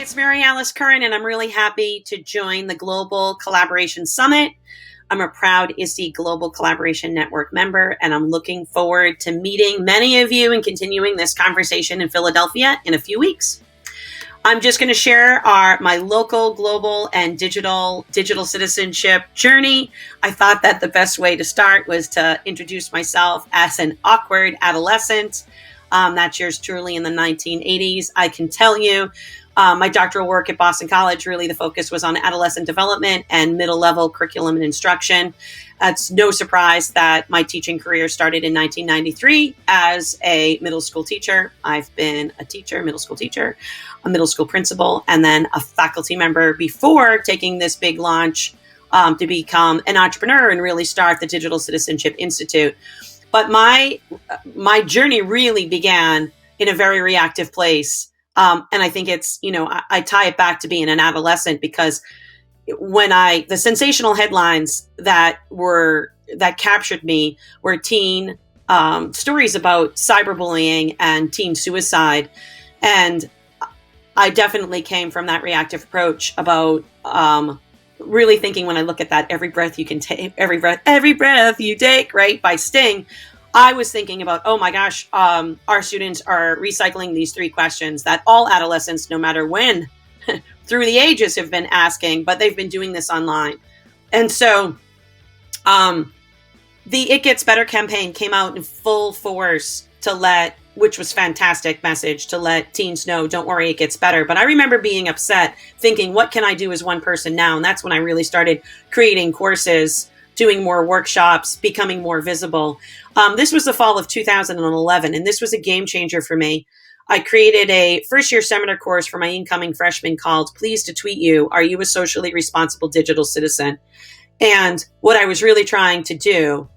Hi, it's Marialice Curran, and I'm really happy to join the Global Collaboration Summit. I'm a proud ISTE Global Collaboration Network member, and I'm looking forward to meeting many of you and continuing this conversation in Philadelphia in a few weeks. I'm just going to share my local, global, and digital citizenship journey. I thought that the best way to start was to introduce myself as an awkward adolescent. That's yours truly in the 1980s. I can tell you, my doctoral work at Boston College, really the focus was on adolescent development and middle level curriculum and instruction. It's no surprise that my teaching career started in 1993 as a middle school teacher. I've been a teacher, middle school teacher, a middle school principal, and then a faculty member before taking this big launch to become an entrepreneur and really start the Digital Citizenship Institute. But my journey really began in a very reactive place. And I think it's, I tie it back to being an adolescent, because when the sensational headlines that captured me were teen stories about cyberbullying and teen suicide. And I definitely came from that reactive approach about really thinking, when I look at that, every breath you can take, every breath you take, right, by Sting, I was thinking about, oh my gosh, our students are recycling these 3 questions that all adolescents, no matter when, through the ages, have been asking, but they've been doing this online. And so the It Gets Better campaign came out in full force which was fantastic message, to let teens know, don't worry, it gets better. But I remember being upset, thinking, what can I do as one person now? And that's when I really started creating courses, doing more workshops, becoming more visible. This was the fall of 2011, and this was a game changer for me. I created a first-year seminar course for my incoming freshmen called Pleased to Tweet You, Are You a Socially Responsible Digital Citizen? And what I was really trying to do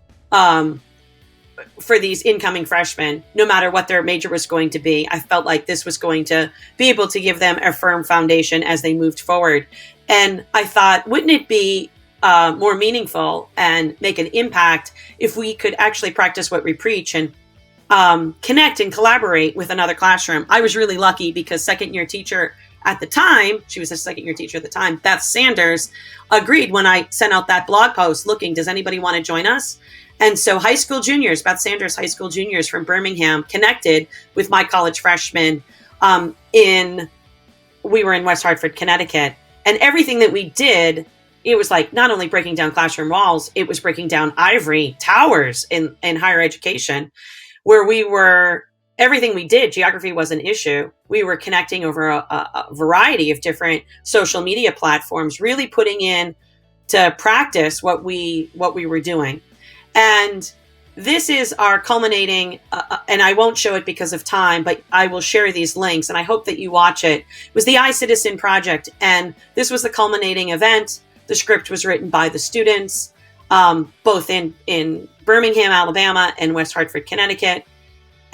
for these incoming freshmen, no matter what their major was going to be, I felt like this was going to be able to give them a firm foundation as they moved forward. And I thought, wouldn't it be more meaningful and make an impact if we could actually practice what we preach and connect and collaborate with another classroom? I was really lucky because second-year teacher at the time, she was a second-year teacher at the time, Beth Sanders, agreed when I sent out that blog post looking, does anybody want to join us? And so high school juniors, Beth Sanders high school juniors from Birmingham, connected with my college freshmen we were in West Hartford, Connecticut. And everything that we did, it was like not only breaking down classroom walls, it was breaking down ivory towers in higher education, where everything we did, geography was an issue. We were connecting over a variety of different social media platforms, really putting in to practice what we were doing. And this is our culminating, and I won't show it because of time, but I will share these links, and I hope that you watch it. It was the iCitizen Project, and this was the culminating event. The script was written by the students, both in Birmingham, Alabama, and West Hartford, Connecticut.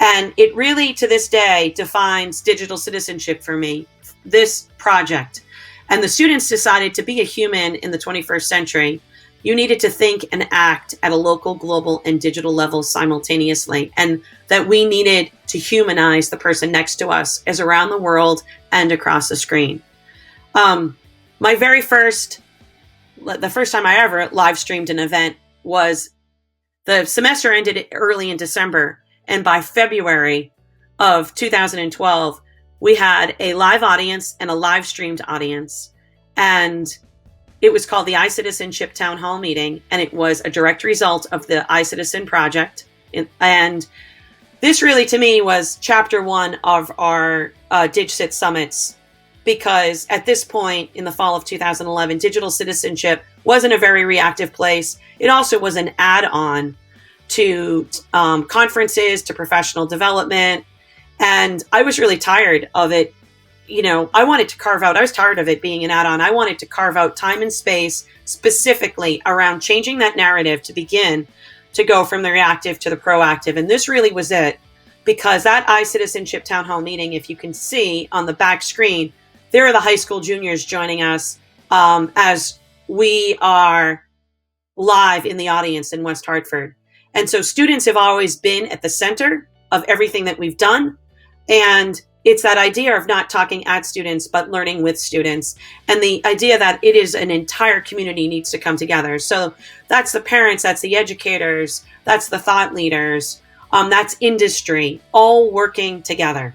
And it really, to this day, defines digital citizenship for me, this project. And the students decided to be a human in the 21st century. You needed to think and act at a local, global, and digital level simultaneously, and that we needed to humanize the person next to us as around the world and across the screen. The first time I ever live streamed an event was the semester ended early in December, and by February of 2012, we had a live audience and a live streamed audience, and it was called the iCitizenship Town Hall Meeting, and it was a direct result of the iCitizen Project. And this really, to me, was chapter 1 of our DigCit Summits, because at this point in the fall of 2011, digital citizenship wasn't a very reactive place. It also was an add-on to conferences, to professional development. And I was really tired of it. I was tired of it being an add-on. I wanted to carve out time and space specifically around changing that narrative to begin to go from the reactive to the proactive. And this really was it, because that iCitizenship Town Hall Meeting, if you can see on the back screen, there are the high school juniors joining us as we are live in the audience in West Hartford. And so students have always been at the center of everything that we've done. And it's that idea of not talking at students, but learning with students. And the idea that it is an entire community needs to come together. So that's the parents, that's the educators, that's the thought leaders, that's industry, all working together.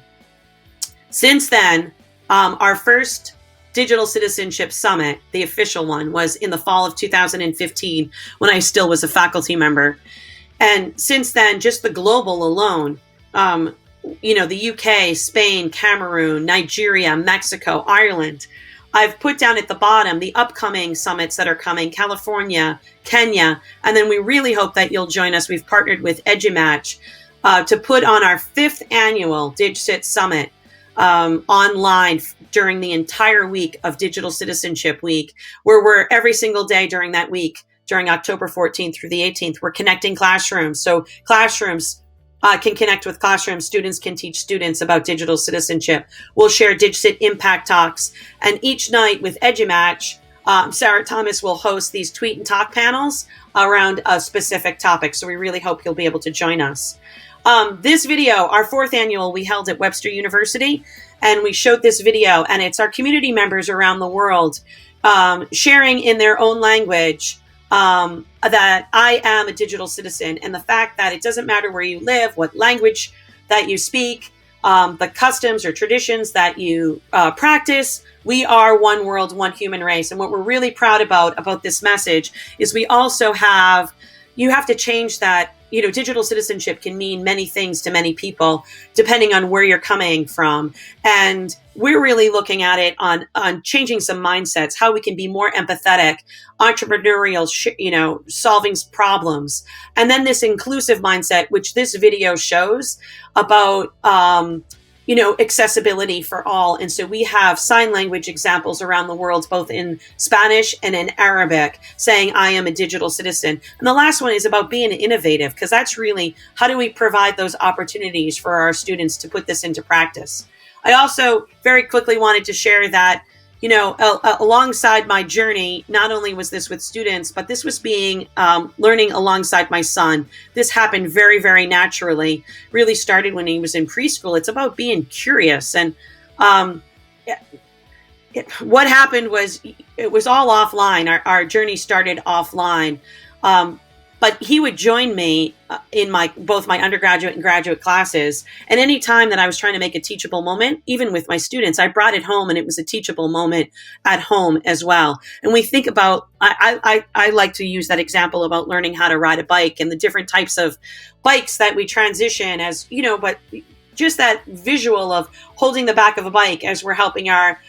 Since then, our first Digital Citizenship Summit, the official one, was in the fall of 2015 when I still was a faculty member. And since then, just the global alone, the UK, Spain, Cameroon, Nigeria, Mexico, Ireland. I've put down at the bottom the upcoming summits that are coming, California, Kenya, and then we really hope that you'll join us. We've partnered with EduMatch to put on our 5th annual DigCit Summit online during the entire week of Digital Citizenship Week, where we're every single day during that week, during October 14th through the 18th, we're connecting classrooms. So classrooms can connect with classrooms. Students can teach students about digital citizenship. We'll share DigCit Impact Talks. And each night with EduMatch, Sarah Thomas will host these tweet and talk panels around a specific topic. So we really hope you'll be able to join us. This video, our 4th annual, we held at Webster University, and we showed this video, and it's our community members around the world sharing in their own language that I am a digital citizen, and the fact that it doesn't matter where you live, what language that you speak, the customs or traditions that you practice, we are one world, one human race. And what we're really proud about this message is we also you have to change that. Digital citizenship can mean many things to many people, depending on where you're coming from. And we're really looking at it on changing some mindsets, how we can be more empathetic, entrepreneurial, solving problems. And then this inclusive mindset, which this video shows about, accessibility for all. And so we have sign language examples around the world, both in Spanish and in Arabic, saying, I am a digital citizen. And the last one is about being innovative, because that's really, how do we provide those opportunities for our students to put this into practice? I also very quickly wanted to share that, alongside my journey, not only was this with students, but this was learning alongside my son. This happened very, very naturally. Really started when he was in preschool. It's about being curious. And what happened was it was all offline. Our journey started offline. But he would join me in both my undergraduate and graduate classes. And any time that I was trying to make a teachable moment, even with my students, I brought it home, and it was a teachable moment at home as well. And we think about, I like to use that example about learning how to ride a bike and the different types of bikes that we transition as, but just that visual of holding the back of a bike as we're helping our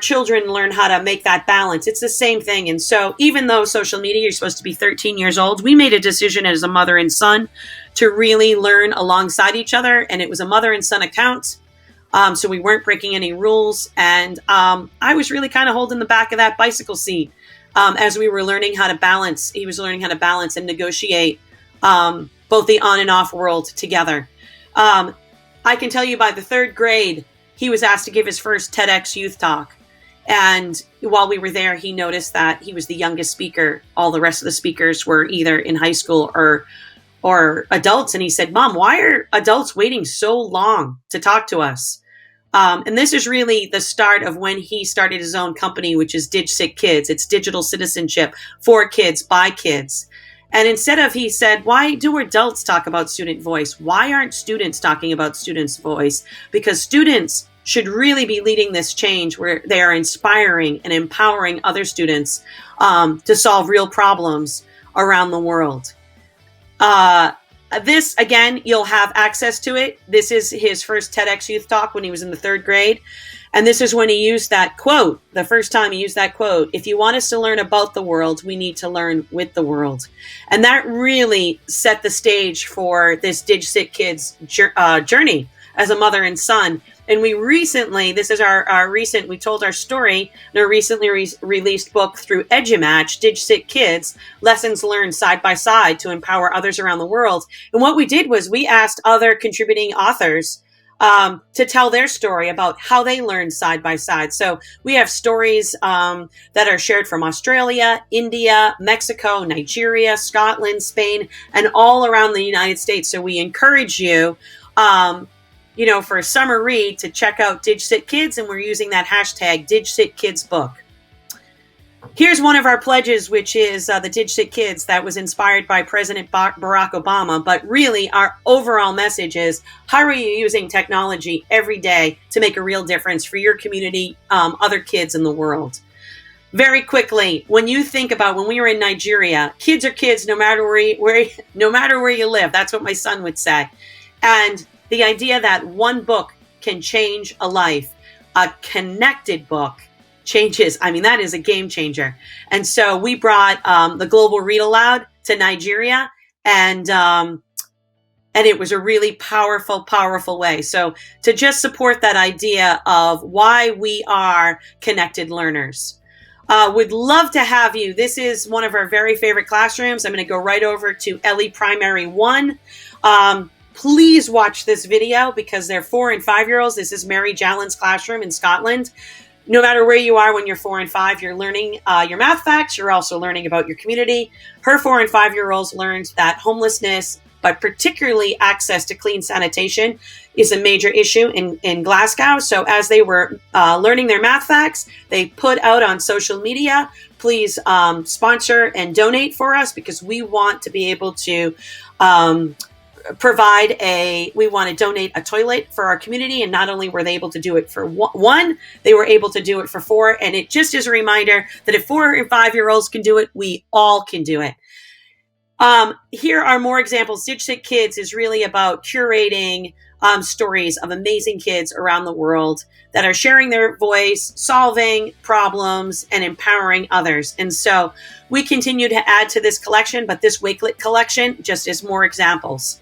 children learn how to make that balance. It's the same thing. And so even though social media, you're supposed to be 13 years old, we made a decision as a mother and son to really learn alongside each other. And it was a mother and son account. So we weren't breaking any rules. And I was really kind of holding the back of that bicycle seat as we were learning how to balance. He was learning how to balance and negotiate both the on and off world together. I can tell you by the 3rd grade, he was asked to give his first TEDx youth talk. And while we were there, he noticed that he was the youngest speaker. All the rest of the speakers were either in high school or adults. And he said, Mom, why are adults waiting so long to talk to us? And this is really the start of when he started his own company, which is DigCit Kids. It's digital citizenship for kids, by kids. And he said, why do adults talk about student voice? Why aren't students talking about students' voice? Because students should really be leading this change where they are inspiring and empowering other students to solve real problems around the world. This, again, you'll have access to it. This is his first TEDx youth talk when he was in the 3rd grade. And this is when he used that quote, the first time he used that quote, if you want us to learn about the world, we need to learn with the world. And that really set the stage for this DigCit Kids journey as a mother and son. And we recently, this is we told our story in our recently released book through EduMatch, DigCit Kids, Lessons Learned Side by Side to Empower Others Around the World. And what we did was we asked other contributing authors to tell their story about how they learned side by side. So we have stories that are shared from Australia, India, Mexico, Nigeria, Scotland, Spain, and all around the United States. So we encourage you for a summer read to check out DigCit Kids, and we're using that hashtag DigCit Kids Book. Here's one of our pledges, which is the DigCit Kids, that was inspired by President Barack Obama. But really, our overall message is, how are you using technology every day to make a real difference for your community, other kids in the world? Very quickly, when you think about when we were in Nigeria, kids are kids no matter where you live. That's what my son would say. And the idea that one book can change a life, a connected book changes. I mean, that is a game changer. And so we brought the Global Read Aloud to Nigeria, and it was a really powerful, powerful way. So to just support that idea of why we are connected learners. Would love to have you. This is one of our very favorite classrooms. I'm going to go right over to LE Primary 1. Please watch this video because they're 4 and 5-year-olds. This is Mary Jallin's classroom in Scotland. No matter where you are when you're 4 and 5, you're learning your math facts. You're also learning about your community. Her 4 and 5-year-olds learned that homelessness, but particularly access to clean sanitation, is a major issue in Glasgow. So as they were learning their math facts, they put out on social media, please sponsor and donate for us, because we want to be able to we want to donate a toilet for our community. And not only were they able to do it for one, they were able to do it for 4. And it just is a reminder that if 4 and 5-year-olds can do it, we all can do it. Here are more examples. DigCit Kids is really about curating stories of amazing kids around the world that are sharing their voice, solving problems, and empowering others. And so we continue to add to this collection, but this Wakelet collection just is more examples.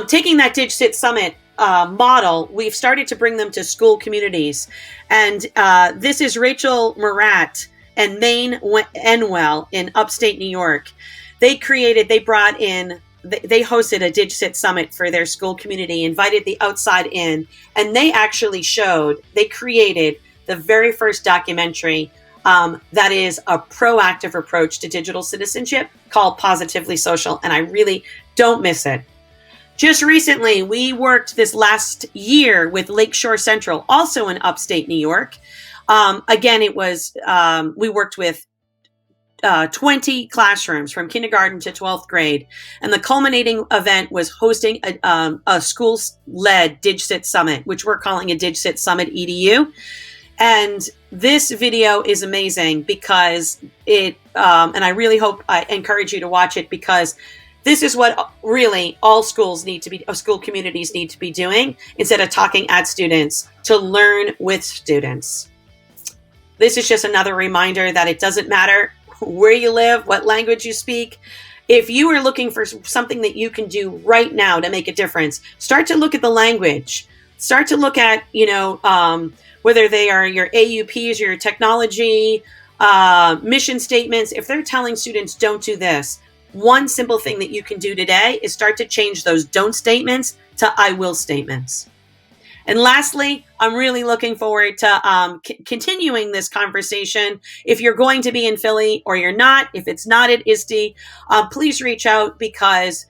Taking that DigCit Summit model, we've started to bring them to school communities. And this is Rachel Murat and Maine Enwell in upstate New York. They hosted a DigCit Summit for their school community, invited the outside in, and they created the very first documentary that is a proactive approach to digital citizenship called Positively Social, and I really don't miss it. Just recently, we worked this last year with Lakeshore Central, also in upstate New York. Again, we worked with 20 classrooms from kindergarten to 12th grade. And the culminating event was hosting a school-led DigCit Summit, which we're calling a DigCit Summit EDU. And this video is amazing because and I really hope I encourage you to watch it, because this is what really all school communities need to be doing, instead of talking at students, to learn with students. This is just another reminder that it doesn't matter where you live, what language you speak. If you are looking for something that you can do right now to make a difference, start to look at the language. Start to look at, whether they are your AUPs, your technology, mission statements. If they're telling students don't do this, one simple thing that you can do today is start to change those don't statements to I will statements. And lastly, I'm really looking forward to continuing this conversation. If you're going to be in Philly or you're not, if it's not at ISTE, please reach out, because,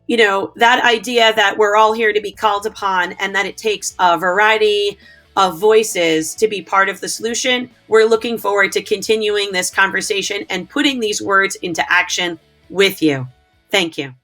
that idea that we're all here to be called upon and that it takes a variety of voices to be part of the solution. We're looking forward to continuing this conversation and putting these words into action with you. Thank you.